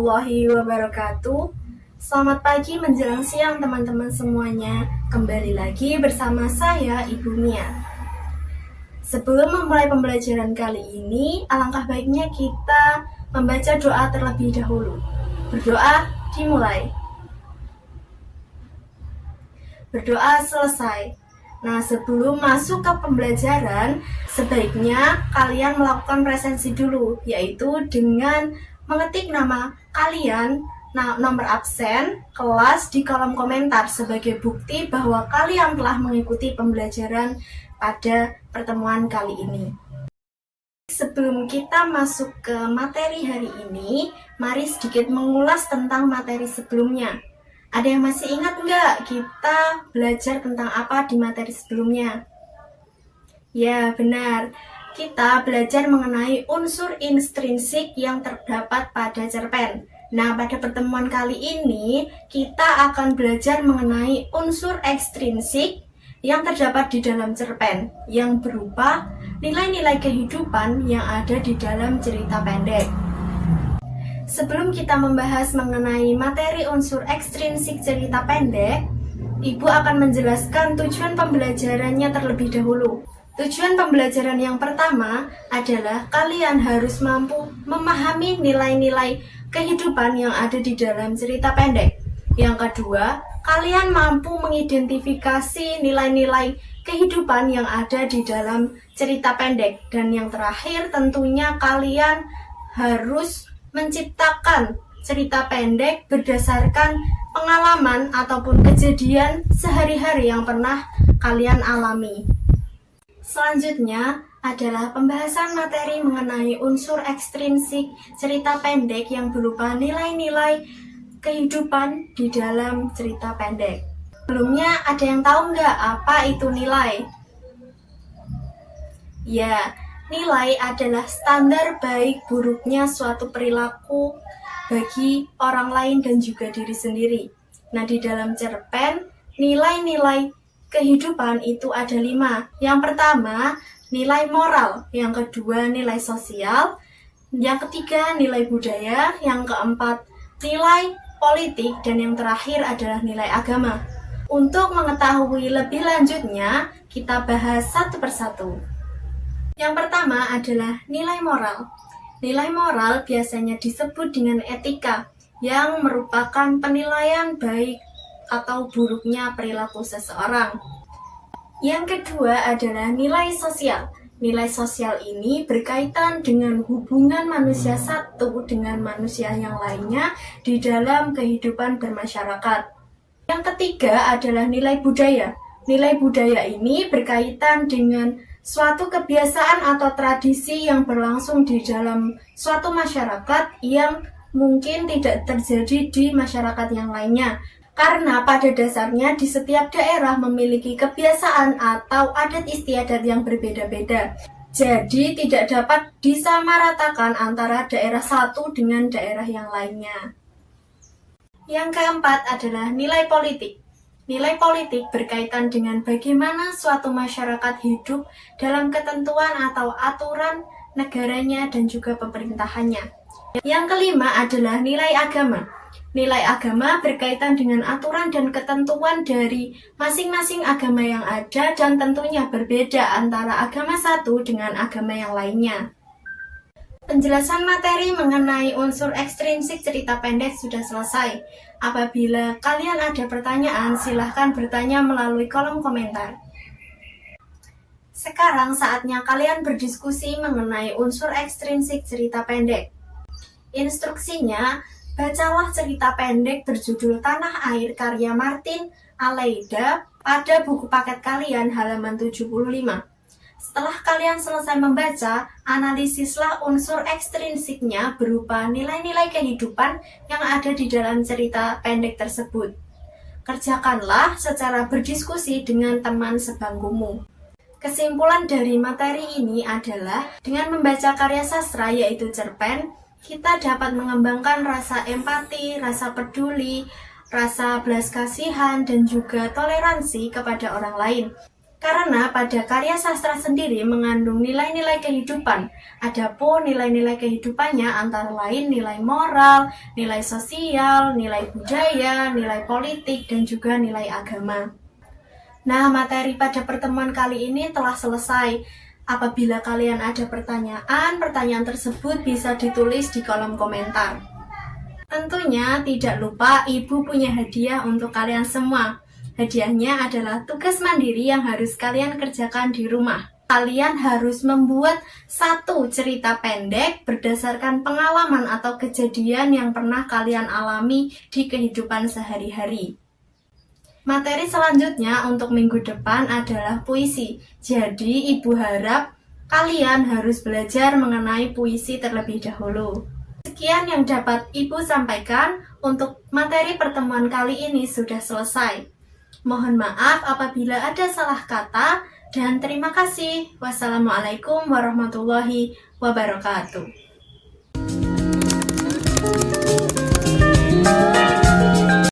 warahmatullahi wabarakatuh. Selamat pagi menjelang siang teman-teman semuanya. Kembali lagi bersama saya Ibu Mia. Sebelum memulai pembelajaran kali ini, alangkah baiknya kita membaca doa terlebih dahulu. Berdoa dimulai. Berdoa selesai. Nah, sebelum masuk ke pembelajaran, sebaiknya kalian melakukan presensi dulu, yaitu dengan mengetik nama kalian, nomor absen, kelas di kolom komentar sebagai bukti bahwa kalian telah mengikuti pembelajaran pada pertemuan kali ini. Sebelum kita masuk ke materi hari ini, mari sedikit mengulas tentang materi sebelumnya. Ada yang masih ingat nggak kita belajar tentang apa di materi sebelumnya? Ya, benar. Kita belajar mengenai unsur intrinsik yang terdapat pada cerpen. Nah, pada pertemuan kali ini, kita akan belajar mengenai unsur ekstrinsik yang terdapat di dalam cerpen, yang berupa nilai-nilai kehidupan yang ada di dalam cerita pendek. Sebelum kita membahas mengenai materi unsur ekstrinsik cerita pendek, Ibu akan menjelaskan tujuan pembelajarannya terlebih dahulu. Tujuan pembelajaran yang pertama adalah kalian harus mampu memahami nilai-nilai kehidupan yang ada di dalam cerita pendek. Yang kedua, kalian mampu mengidentifikasi nilai-nilai kehidupan yang ada di dalam cerita pendek. Dan yang terakhir, tentunya kalian harus menciptakan cerita pendek berdasarkan pengalaman ataupun kejadian sehari-hari yang pernah kalian alami. Selanjutnya adalah pembahasan materi mengenai unsur ekstrinsik cerita pendek yang berupa nilai-nilai kehidupan di dalam cerita pendek. Sebelumnya ada yang tahu nggak apa itu nilai? Ya, nilai adalah standar baik buruknya suatu perilaku bagi orang lain dan juga diri sendiri. Nah, di dalam cerpen, nilai-nilai kehidupan itu ada 5. Yang pertama, nilai moral. Yang kedua, nilai sosial. Yang ketiga, nilai budaya. Yang keempat, nilai politik. Dan yang terakhir adalah nilai agama. Untuk mengetahui lebih lanjutnya, kita bahas satu persatu. Yang pertama adalah nilai moral. Nilai moral biasanya disebut dengan etika, yang merupakan penilaian baik atau buruknya perilaku seseorang. Yang kedua adalah nilai sosial. Nilai sosial ini berkaitan dengan hubungan manusia satu dengan manusia yang lainnya di dalam kehidupan bermasyarakat. Yang ketiga adalah nilai budaya. Nilai budaya ini berkaitan dengan suatu kebiasaan atau tradisi yang berlangsung di dalam suatu masyarakat yang mungkin tidak terjadi di masyarakat yang lainnya. Karena pada dasarnya di setiap daerah memiliki kebiasaan atau adat istiadat yang berbeda-beda. Jadi tidak dapat disamaratakan antara daerah satu dengan daerah yang lainnya. Yang keempat adalah nilai politik. Nilai politik berkaitan dengan bagaimana suatu masyarakat hidup dalam ketentuan atau aturan negaranya dan juga pemerintahannya. Yang kelima adalah nilai agama. Nilai agama berkaitan dengan aturan dan ketentuan dari masing-masing agama yang ada dan tentunya berbeda antara agama satu dengan agama yang lainnya. Penjelasan materi mengenai unsur ekstrinsik cerita pendek sudah selesai. Apabila kalian ada pertanyaan, silahkan bertanya melalui kolom komentar. Sekarang saatnya kalian berdiskusi mengenai unsur ekstrinsik cerita pendek. Instruksinya, bacalah cerita pendek berjudul Tanah Air karya Martin Aleida pada buku paket kalian halaman 75. Setelah kalian selesai membaca, analisislah unsur ekstrinsiknya berupa nilai-nilai kehidupan yang ada di dalam cerita pendek tersebut. Kerjakanlah secara berdiskusi dengan teman sebangkumu. Kesimpulan dari materi ini adalah, dengan membaca karya sastra yaitu cerpen, kita dapat mengembangkan rasa empati, rasa peduli, rasa belas kasihan, dan juga toleransi kepada orang lain. Karena pada karya sastra sendiri mengandung nilai-nilai kehidupan. Adapun nilai-nilai kehidupannya antara lain nilai moral, nilai sosial, nilai budaya, nilai politik, dan juga nilai agama. Nah, materi pada pertemuan kali ini telah selesai. Apabila kalian ada pertanyaan, pertanyaan tersebut bisa ditulis di kolom komentar. Tentunya tidak lupa Ibu punya hadiah untuk kalian semua. Hadiahnya adalah tugas mandiri yang harus kalian kerjakan di rumah. Kalian harus membuat satu cerita pendek berdasarkan pengalaman atau kejadian yang pernah kalian alami di kehidupan sehari-hari. Materi selanjutnya untuk minggu depan adalah puisi. Jadi, Ibu harap kalian harus belajar mengenai puisi terlebih dahulu. Sekian yang dapat Ibu sampaikan untuk materi pertemuan kali ini sudah selesai. Mohon maaf apabila ada salah kata dan terima kasih. Wassalamualaikum warahmatullahi wabarakatuh.